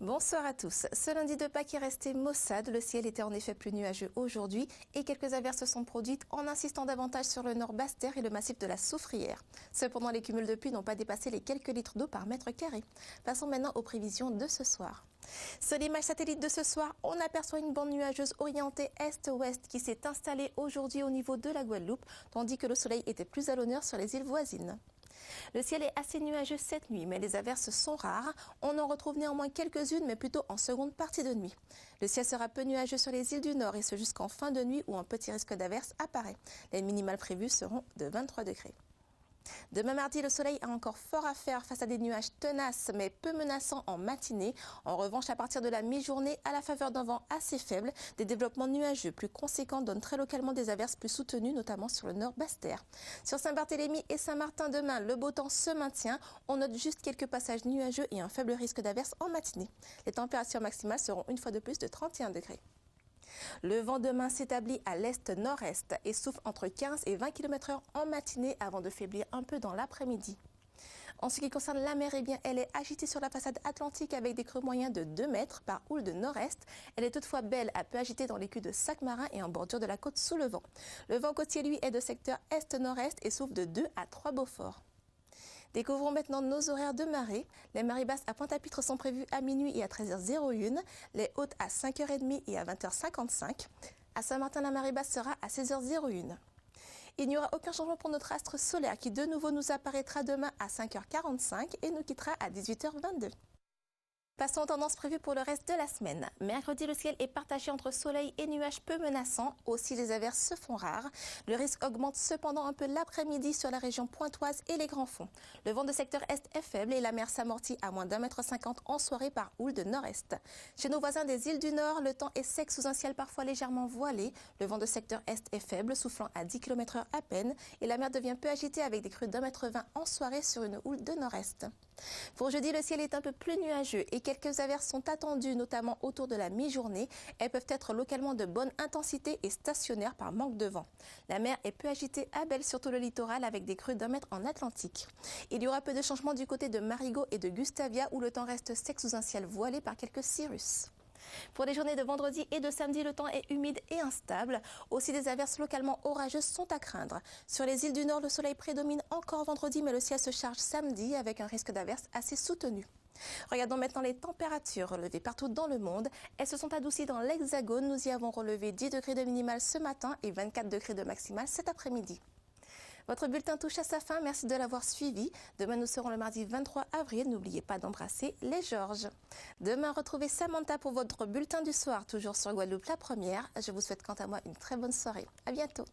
Bonsoir à tous. Ce lundi de Pâques est resté maussade. Le ciel était en effet plus nuageux aujourd'hui et quelques averses se sont produites en insistant davantage sur le nord Basse-Terre et le massif de la Soufrière. Cependant, les cumuls de pluie n'ont pas dépassé les quelques litres d'eau par mètre carré. Passons maintenant aux prévisions de ce soir. Sur l'image satellite de ce soir, on aperçoit une bande nuageuse orientée est-ouest qui s'est installée aujourd'hui au niveau de la Guadeloupe, tandis que le soleil était plus à l'honneur sur les îles voisines. Le ciel est assez nuageux cette nuit, mais les averses sont rares. On en retrouve néanmoins quelques-unes, mais plutôt en seconde partie de nuit. Le ciel sera peu nuageux sur les îles du Nord, et ce jusqu'en fin de nuit où un petit risque d'averse apparaît. Les minimales prévues seront de 23 degrés. Demain mardi, le soleil a encore fort à faire face à des nuages tenaces mais peu menaçants en matinée. En revanche, à partir de la mi-journée, à la faveur d'un vent assez faible, des développements nuageux plus conséquents donnent très localement des averses plus soutenues, notamment sur le nord Basse-Terre. Sur Saint-Barthélemy et Saint-Martin demain, le beau temps se maintient. On note juste quelques passages nuageux et un faible risque d'averse en matinée. Les températures maximales seront une fois de plus de 31 degrés. Le vent demain s'établit à l'est-nord-est et souffle entre 15 et 20 km/h en matinée avant de faiblir un peu dans l'après-midi. En ce qui concerne la mer, elle est agitée sur la façade atlantique avec des creux moyens de 2 mètres par houle de nord-est. Elle est toutefois belle à peu agitée dans l'écu de Sac-Marin et en bordure de la côte sous le vent. Le vent côtier, lui, est de secteur est-nord-est et souffle de 2 à 3 Beaufort. Découvrons maintenant nos horaires de marée. Les marées basses à Pointe-à-Pitre sont prévues à minuit et à 13h01, les hautes à 5h30 et à 20h55. À Saint-Martin, la marée basse sera à 16h01. Il n'y aura aucun changement pour notre astre solaire qui de nouveau nous apparaîtra demain à 5h45 et nous quittera à 18h22. Passons aux tendances prévues pour le reste de la semaine. Mercredi, le ciel est partagé entre soleil et nuages peu menaçants. Aussi, les averses se font rares. Le risque augmente cependant un peu l'après-midi sur la région pointoise et les grands fonds. Le vent de secteur est est faible et la mer s'amortit à moins d'1,50 m en soirée par houle de nord-est. Chez nos voisins des îles du Nord, le temps est sec sous un ciel parfois légèrement voilé. Le vent de secteur est est faible, soufflant à 10 km/h à peine. Et la mer devient peu agitée avec des crues d'1,20 m en soirée sur une houle de nord-est. Pour jeudi, le ciel est un peu plus nuageux et quelques averses sont attendues, notamment autour de la mi-journée. Elles peuvent être localement de bonne intensité et stationnaires par manque de vent. La mer est peu agitée à Belle, surtout le littoral, avec des crues d'1 mètre en Atlantique. Il y aura peu de changements du côté de Marigot et de Gustavia, où le temps reste sec sous un ciel voilé par quelques cirrus. Pour les journées de vendredi et de samedi, le temps est humide et instable. Aussi, des averses localement orageuses sont à craindre. Sur les îles du Nord, le soleil prédomine encore vendredi, mais le ciel se charge samedi avec un risque d'averse assez soutenu. Regardons maintenant les températures relevées partout dans le monde. Elles se sont adoucies dans l'Hexagone. Nous y avons relevé 10 degrés de minimal ce matin et 24 degrés de maximal cet après-midi. Votre bulletin touche à sa fin, merci de l'avoir suivi. Demain, nous serons le mardi 23 avril. N'oubliez pas d'embrasser les Georges. Demain, retrouvez Samantha pour votre bulletin du soir, toujours sur Guadeloupe la première. Je vous souhaite quant à moi une très bonne soirée. À bientôt.